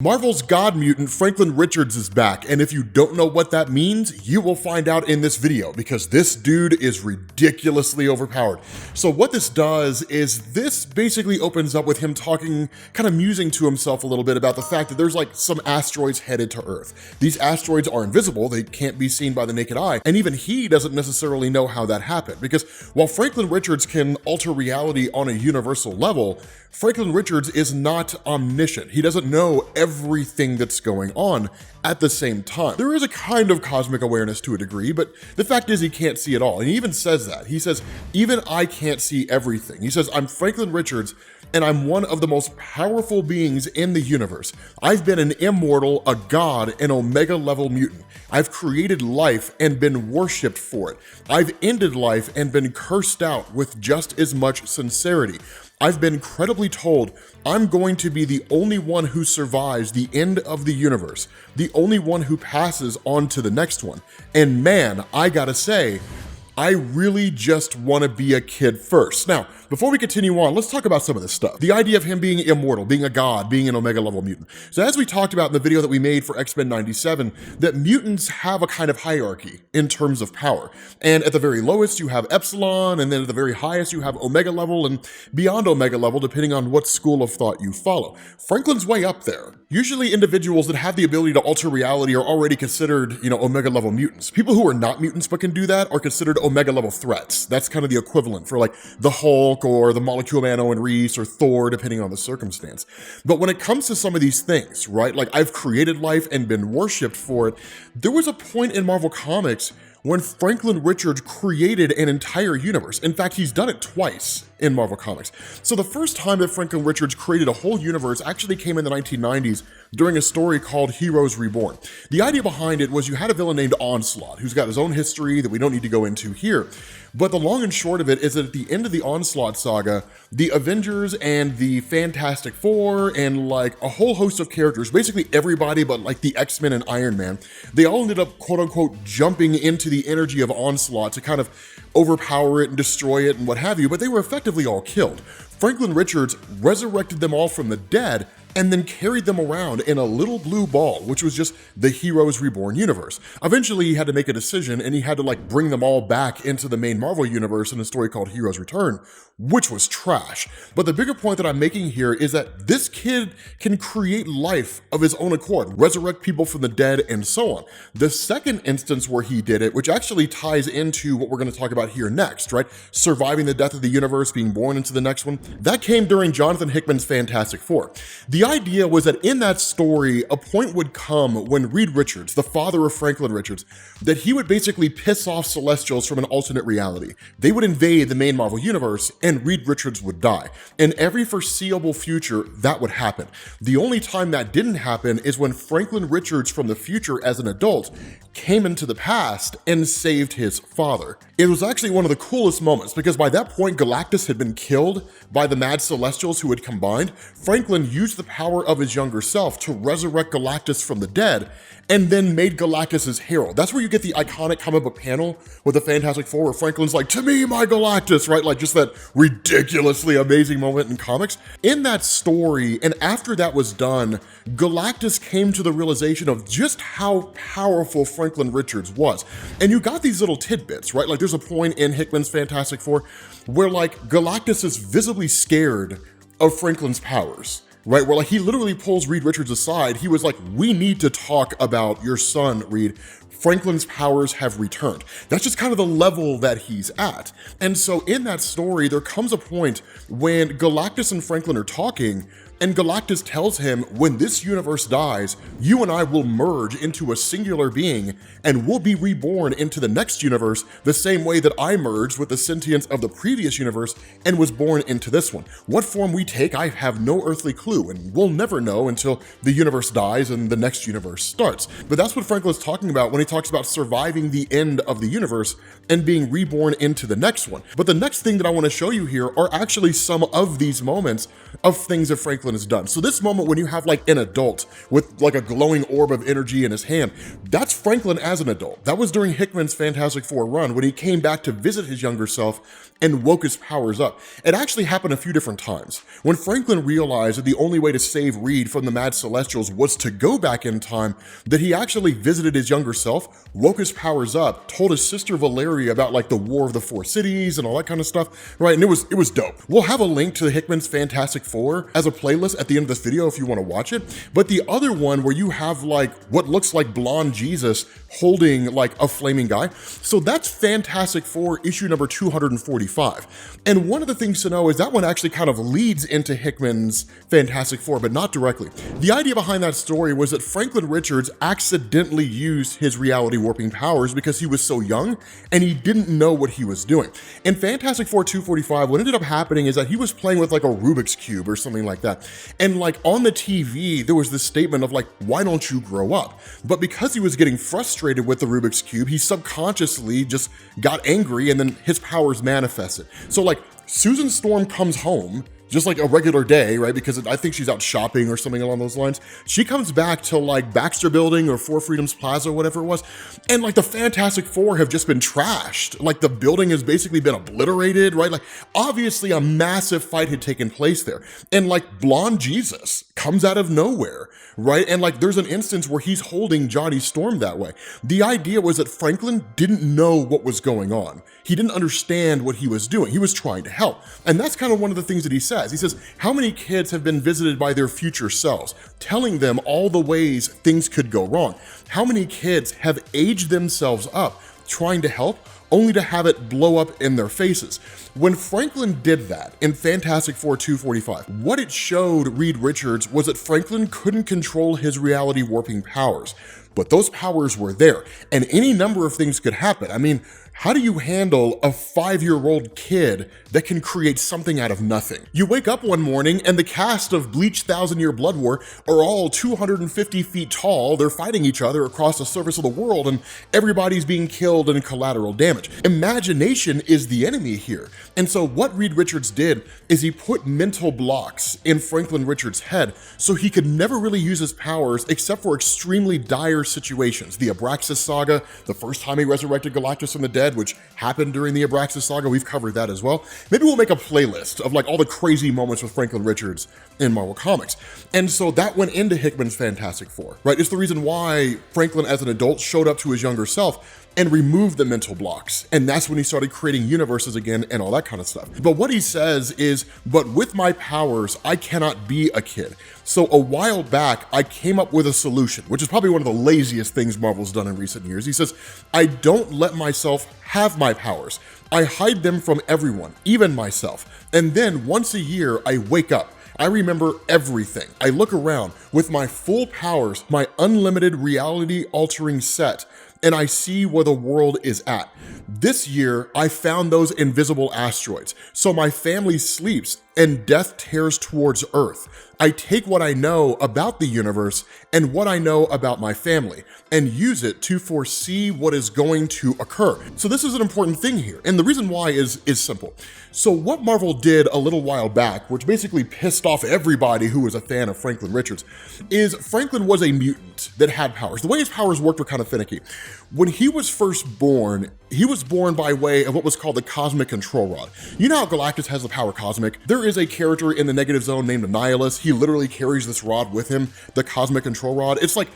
Marvel's God mutant Franklin Richards is back, and if you don't know what that means, you will find out in this video because this dude is ridiculously overpowered. So what this does is this basically opens up with him talking, kind of musing to himself a little bit about the fact that there's like some asteroids headed to Earth. These asteroids are invisible, they can't be seen by the naked eye, and even he doesn't necessarily know how that happened because while Franklin Richards can alter reality on a universal level, Franklin Richards is not omniscient. He doesn't know everything that's going on at the same time. There is a kind of cosmic awareness to a degree, but the fact is he can't see it all. And he even says that. He says, even I can't see everything. He says, I'm Franklin Richards, and I'm one of the most powerful beings in the universe. I've been an immortal, a god, an omega level mutant. I've created life and been worshipped for it. I've ended life and been cursed out with just as much sincerity. I've been credibly told I'm going to be the only one who survives the end of the universe, the only one who passes on to the next one. And man, I gotta say, I really just want to be a kid first. Now, before we continue on, let's talk about some of this stuff. The idea of him being immortal, being a god, being an omega level mutant. So as we talked about in the video that we made for X-Men 97, that mutants have a kind of hierarchy in terms of power. And at the very lowest, you have epsilon, and then at the very highest, you have omega level, and beyond omega level, depending on what school of thought you follow. Franklin's way up there. Usually individuals that have the ability to alter reality are already considered, omega level mutants. People who are not mutants but can do that are considered omega level threats. That's kind of the equivalent for like the Hulk or the Molecule Man Owen Reese or Thor, depending on the circumstance. But when it comes to some of these things, right, like I've created life and been worshipped for it, there was a point in Marvel Comics when Franklin Richards created an entire universe. In fact, he's done it twice in Marvel Comics. So the first time that Franklin Richards created a whole universe actually came in the 1990s during a story called Heroes Reborn. The idea behind it was you had a villain named Onslaught who's got his own history that we don't need to go into here. But the long and short of it is that at the end of the Onslaught saga, the Avengers and the Fantastic Four and like a whole host of characters, basically everybody but like the X-Men and Iron Man, they all ended up quote unquote jumping into the energy of Onslaught to kind of overpower it and destroy it and what have you, but they were effectively all killed. Franklin Richards resurrected them all from the dead and then carried them around in a little blue ball, which was just the Heroes Reborn universe. Eventually, he had to make a decision and he had to like bring them all back into the main Marvel universe in a story called Heroes Return, which was trash. But the bigger point that I'm making here is that this kid can create life of his own accord, resurrect people from the dead, and so on. The second instance where he did it, which actually ties into what we're going to talk about here next, right? Surviving the death of the universe, being born into the next one, that came during Jonathan Hickman's Fantastic Four. The idea was that in that story, a point would come when Reed Richards, the father of Franklin Richards, that he would basically piss off Celestials from an alternate reality. They would invade the main Marvel universe and Reed Richards would die. In every foreseeable future, that would happen. The only time that didn't happen is when Franklin Richards from the future as an adult came into the past and saved his father. It was actually one of the coolest moments because by that point, Galactus had been killed by the Mad Celestials who had combined. Franklin used the power of his younger self to resurrect Galactus from the dead and then made Galactus his herald. That's where you get the iconic comic book panel with the Fantastic Four where Franklin's like, "To me, my Galactus," right? Like just that ridiculously amazing moment in comics. In that story, and after that was done, Galactus came to the realization of just how powerful Franklin Richards was. And you got these little tidbits, right? Like there's a point in Hickman's Fantastic Four where like Galactus is visibly scared of Franklin's powers. Right, where like he literally pulls Reed Richards aside. He was like, "We need to talk about your son, Reed. Franklin's powers have returned." That's just kind of the level that he's at. And so in that story, there comes a point when Galactus and Franklin are talking, and Galactus tells him, "When this universe dies, you and I will merge into a singular being and we'll be reborn into the next universe the same way that I merged with the sentience of the previous universe and was born into this one. What form we take, I have no earthly clue, and we'll never know until the universe dies and the next universe starts." But that's what Franklin's talking about when he talks about surviving the end of the universe and being reborn into the next one. But the next thing that I want to show you here are actually some of these moments of things that Franklin Franklin has done. So this moment when you have like an adult with like a glowing orb of energy in his hand, that's Franklin as an adult. That was during Hickman's Fantastic Four run when he came back to visit his younger self and woke his powers up. It actually happened a few different times. When Franklin realized that the only way to save Reed from the Mad Celestials was to go back in time, that he actually visited his younger self, woke his powers up, told his sister Valeria about like the War of the Four Cities and all that kind of stuff, right? And it was dope. We'll have a link to Hickman's Fantastic Four as a playlist at the end of this video if you want to watch it. But the other one where you have like what looks like blonde Jesus holding like a flaming guy, so that's Fantastic Four issue number 245. And one of the things to know is that one actually kind of leads into Hickman's Fantastic Four, but not directly. The idea behind that story was that Franklin Richards accidentally used his reality warping powers because he was so young and he didn't know what he was doing. In Fantastic Four 245, what ended up happening is that he was playing with like a Rubik's Cube or something like that. And like on the TV, there was this statement of like, why don't you grow up? But because he was getting frustrated with the Rubik's Cube, he subconsciously just got angry and then his powers manifested. So like Susan Storm comes home just like a regular day, right? Because I think she's out shopping or something along those lines. She comes back to like Baxter Building or Four Freedoms Plaza or whatever it was. And like the Fantastic Four have just been trashed. Like the building has basically been obliterated, right? Like obviously a massive fight had taken place there. And like blonde Jesus comes out of nowhere, right? And like there's an instance where he's holding Johnny Storm that way. The idea was that Franklin didn't know what was going on. He didn't understand what he was doing. He was trying to help. And that's kind of one of the things that he says. He says, how many kids have been visited by their future selves, telling them all the ways things could go wrong? How many kids have aged themselves up trying to help, only to have it blow up in their faces? When Franklin did that in Fantastic Four 245, what it showed Reed Richards was that Franklin couldn't control his reality warping powers, but those powers were there, and any number of things could happen. I mean, how do you handle a 5-year-old kid that can create something out of nothing? You wake up one morning and the cast of Bleach 1000-Year Blood War are all 250 feet tall. They're fighting each other across the surface of the world and everybody's being killed and collateral damage. Imagination is the enemy here. And so what Reed Richards did is he put mental blocks in Franklin Richards' head so he could never really use his powers except for extremely dire situations. The Abraxas saga, the first time he resurrected Galactus from the dead, which happened during the Abraxas saga, we've covered that as well. Maybe we'll make a playlist of like all the crazy moments with Franklin Richards in Marvel Comics. And so that went into Hickman's Fantastic Four, right? It's the reason why Franklin as an adult showed up to his younger self and removed the mental blocks. And that's when he started creating universes again and all that kind of stuff. But what he says is, but with my powers, I cannot be a kid. So a while back, I came up with a solution, which is probably one of the laziest things Marvel's done in recent years. He says, I don't let myself have my powers. I hide them from everyone, even myself. And then once a year, I wake up. I remember everything. I look around with my full powers, my unlimited reality-altering set, and I see where the world is at. This year, I found those invisible asteroids. So my family sleeps and death tears towards Earth. I take what I know about the universe and what I know about my family and use it to foresee what is going to occur. So this is an important thing here. And the reason why is simple. So what Marvel did a little while back, which basically pissed off everybody who was a fan of Franklin Richards, is Franklin was a mutant that had powers. The way his powers worked were kind of finicky. When he was first born, he was born by way of what was called the Cosmic Control Rod. You know how Galactus has the power Cosmic? There is a character in the Negative Zone named Annihilus. He literally carries this rod with him, the Cosmic Control Rod. It's like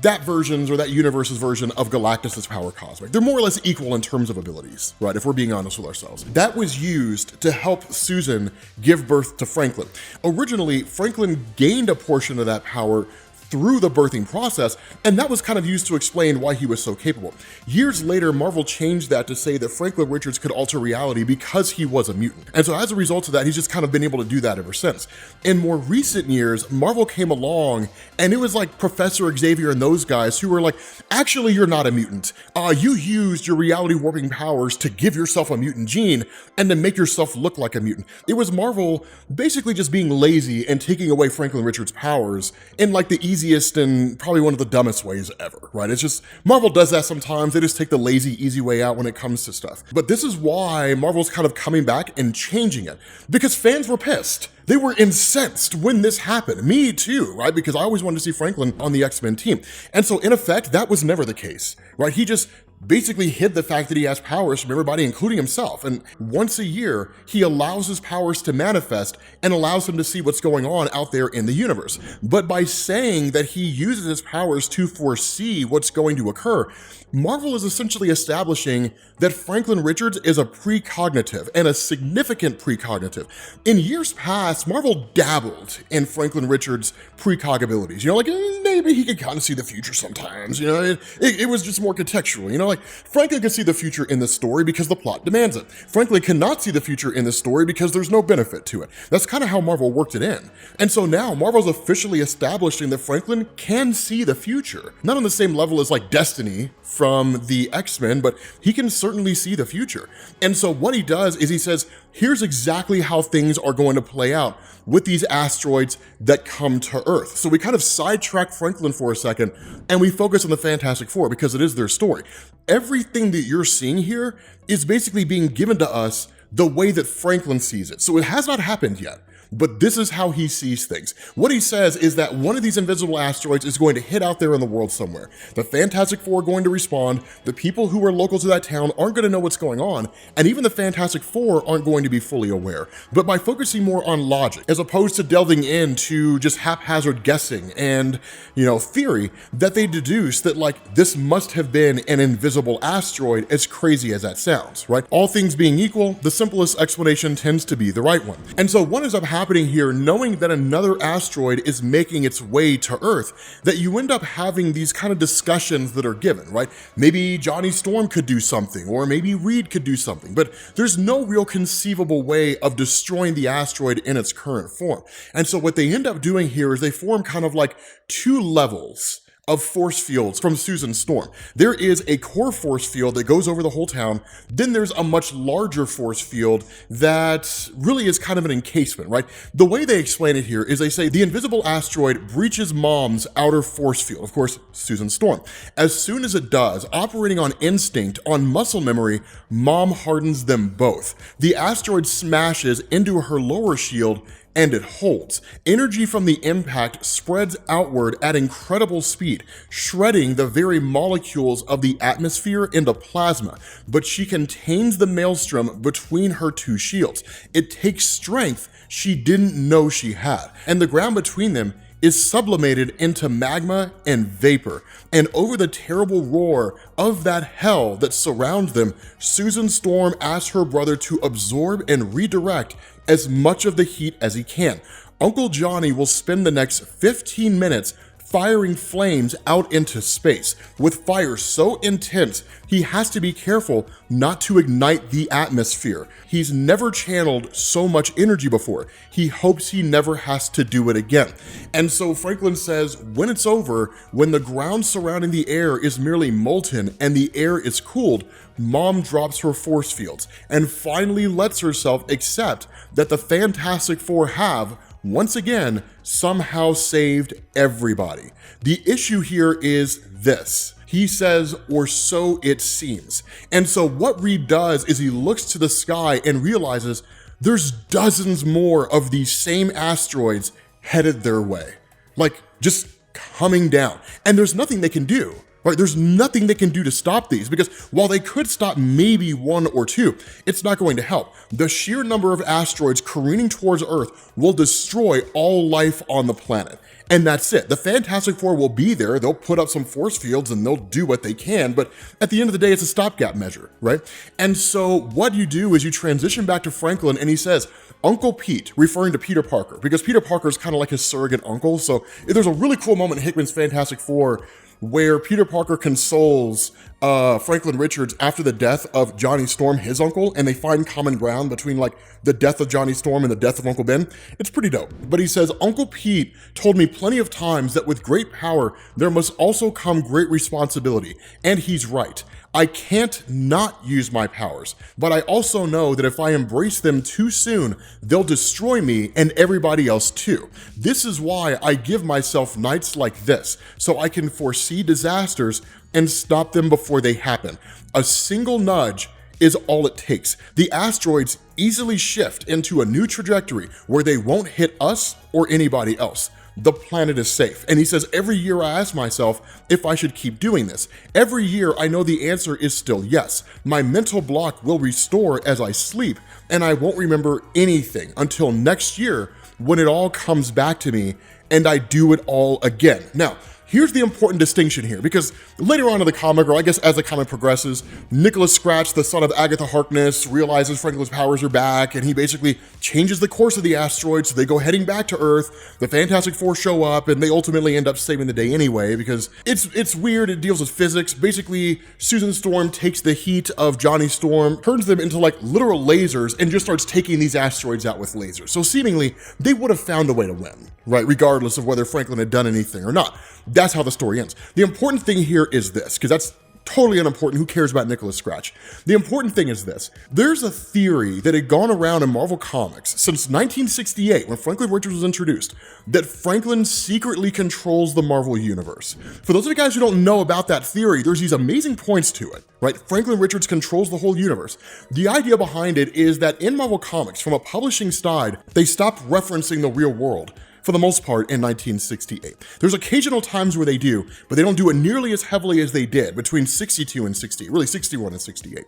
that version's or that universe's version of Galactus's power Cosmic. They're more or less equal in terms of abilities, right? If we're being honest with ourselves. That was used to help Susan give birth to Franklin. Originally, Franklin gained a portion of that power through the birthing process, and that was kind of used to explain why he was so capable. Years later, Marvel changed that to say that Franklin Richards could alter reality because he was a mutant. And so as a result of that, he's just kind of been able to do that ever since. In more recent years, Marvel came along and it was like Professor Xavier and those guys who were like, actually, you're not a mutant. You used your reality warping powers to give yourself a mutant gene and then make yourself look like a mutant. It was Marvel basically just being lazy and taking away Franklin Richards' powers in like the easy easiest and probably one of the dumbest ways ever, right? It's just, Marvel does that sometimes. They just take the lazy, easy way out when it comes to stuff. But this is why Marvel's kind of coming back and changing it, because fans were pissed. They were incensed when this happened. Me too, right? Because I always wanted to see Franklin on the X-Men team. And so in effect, that was never the case, right? He just basically hid the fact that he has powers from everybody, including himself. And once a year, he allows his powers to manifest and allows him to see what's going on out there in the universe. But by saying that he uses his powers to foresee what's going to occur, Marvel is essentially establishing that Franklin Richards is a precognitive, and a significant precognitive. In years past, Marvel dabbled in Franklin Richards' precog abilities. You know, like maybe he could kind of see the future sometimes, you know, it was just more contextual, you know, like Franklin could see the future in the story because the plot demands it. Franklin cannot see the future in the story because there's no benefit to it. That's kind of how Marvel worked it in. And so now Marvel's officially establishing that Franklin can see the future. Not on the same level as like Destiny from the X-Men, but he can certainly see the future. And so what he does is he says, here's exactly how things are going to play out with these asteroids that come to Earth. So we kind of sidetrack Franklin for a second and we focus on the Fantastic Four because it is their story. Everything that you're seeing here is basically being given to us the way that Franklin sees it. So it has not happened yet, but this is how he sees things. What he says is that one of these invisible asteroids is going to hit out there in the world somewhere. The Fantastic Four are going to respond. The people who are local to that town aren't going to know what's going on. And even the Fantastic Four aren't going to be fully aware. But by focusing more on logic, as opposed to delving into just haphazard guessing and, you know, theory, that they deduce that like this must have been an invisible asteroid, as crazy as that sounds, right? All things being equal, the simplest explanation tends to be the right one. And so what ends up happening here, knowing that another asteroid is making its way to Earth, that you end up having these kind of discussions that are given, right? Maybe Johnny Storm could do something, or maybe Reed could do something, but there's no real conceivable way of destroying the asteroid in its current form. And so what they end up doing here is they form kind of like two levels of force fields from Susan Storm. There is a core force field that goes over the whole town. Then there's a much larger force field that really is kind of an encasement, right? The way they explain it here is they say the invisible asteroid breaches Mom's outer force field, of course, Susan Storm. As soon as it does, operating on instinct, on muscle memory, Mom hardens them both. The asteroid smashes into her lower shield and it holds. Energy from the impact spreads outward at incredible speed, shredding the very molecules of the atmosphere into plasma, but she contains the maelstrom between her two shields. It takes strength she didn't know she had, and the ground between them is sublimated into magma and vapor. And over the terrible roar of that hell that surrounds them, Susan Storm asks her brother to absorb and redirect as much of the heat as he can. Uncle Johnny will spend the next 15 minutes firing flames out into space, with fire so intense he has to be careful not to ignite the atmosphere. He's never channeled so much energy before. He hopes he never has to do it again. And so Franklin says, when it's over, when the ground surrounding the air is merely molten and the air is cooled, Mom drops her force fields and finally lets herself accept that the Fantastic Four have, once again, somehow saved everybody. The issue here is this. He says, or so it seems. And so what Reed does is he looks to the sky and realizes there's dozens more of these same asteroids headed their way. Like, just coming down. And there's nothing they can do. Right, there's nothing they can do to stop these, because while they could stop maybe one or two, it's not going to help. The sheer number of asteroids careening towards Earth will destroy all life on the planet. And that's it. The Fantastic Four will be there, they'll put up some force fields and they'll do what they can, but at the end of the day, it's a stopgap measure, right? And so what you do is you transition back to Franklin and he says, Uncle Pete, referring to Peter Parker, because Peter Parker is kind of like his surrogate uncle. So there's a really cool moment in Hickman's Fantastic Four where Peter Parker consoles Franklin Richards after the death of Johnny Storm, his uncle, and they find common ground between like the death of Johnny Storm and the death of Uncle Ben. It's pretty dope. But he says, Uncle Pete told me plenty of times that with great power, there must also come great responsibility. And he's right. I can't not use my powers, but I also know that if I embrace them too soon, they'll destroy me and everybody else too. This is why I give myself nights like this, so I can foresee disasters and stop them before they happen. A single nudge is all it takes. The asteroids easily shift into a new trajectory where they won't hit us or anybody else. The planet is safe. And he says, every year I ask myself if I should keep doing this. Every year I know the answer is still yes. My mental block will restore as I sleep, and I won't remember anything until next year when it all comes back to me and I do it all again. Now, here's the important distinction here, because later on in the comic, or I guess as the comic progresses, Nicholas Scratch, the son of Agatha Harkness, realizes Franklin's powers are back, and he basically changes the course of the asteroid, so they go heading back to Earth. The Fantastic Four show up, and they ultimately end up saving the day anyway, because it's weird, it deals with physics. Basically, Susan Storm takes the heat of Johnny Storm, turns them into like literal lasers, and just starts taking these asteroids out with lasers. So seemingly, they would have found a way to win, right? Regardless of whether Franklin had done anything or not. That's how the story ends. The important thing here is this, because that's totally unimportant. Who cares about Nicholas Scratch? The important thing is this. There's a theory that had gone around in Marvel Comics since 1968, when Franklin Richards was introduced, that Franklin secretly controls the Marvel Universe. For those of you guys who don't know about that theory, there's these amazing points to it, right? Franklin Richards controls the whole universe. The idea behind it is that in Marvel Comics, from a publishing side, they stopped referencing the real world, for the most part, in 1968. There's occasional times where they do, but they don't do it nearly as heavily as they did between 62 and 60, really 61 and 68.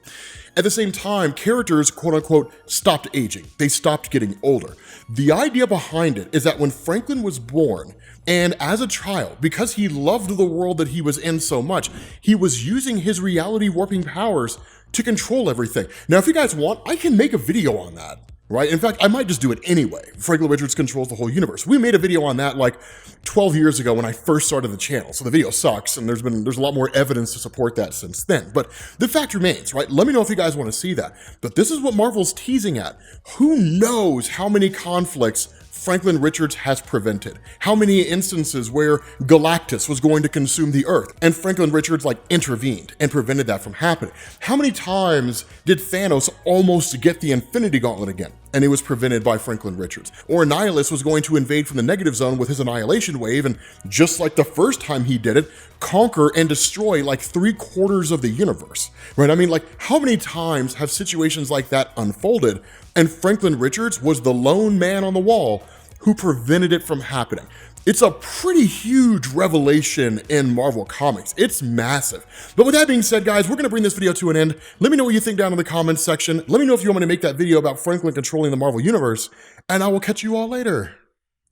At the same time, characters, quote unquote, stopped aging. They stopped getting older. The idea behind it is that when Franklin was born, and as a child, because he loved the world that he was in so much, he was using his reality warping powers to control everything. Now, if you guys want, I can make a video on that. Right? In fact, I might just do it anyway. Franklin Richards controls the whole universe. We made a video on that like 12 years ago when I first started the channel. So the video sucks, and there's a lot more evidence to support that since then. But the fact remains, right? Let me know if you guys want to see that. But this is what Marvel's teasing at. Who knows how many conflicts Franklin Richards has prevented? How many instances where Galactus was going to consume the Earth and Franklin Richards like intervened and prevented that from happening? How many times did Thanos almost get the Infinity Gauntlet again and it was prevented by Franklin Richards? Or Annihilus was going to invade from the negative zone with his annihilation wave, and just like the first time he did it, conquer and destroy like 3/4 of the universe, right? I mean, like, how many times have situations like that unfolded and Franklin Richards was the lone man on the wall who prevented it from happening? It's a pretty huge revelation in Marvel Comics. It's massive. But with that being said, guys, we're gonna bring this video to an end. Let me know what you think down in the comments section. Let me know if you want me to make that video about Franklin controlling the Marvel Universe, and I will catch you all later.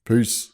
Peace.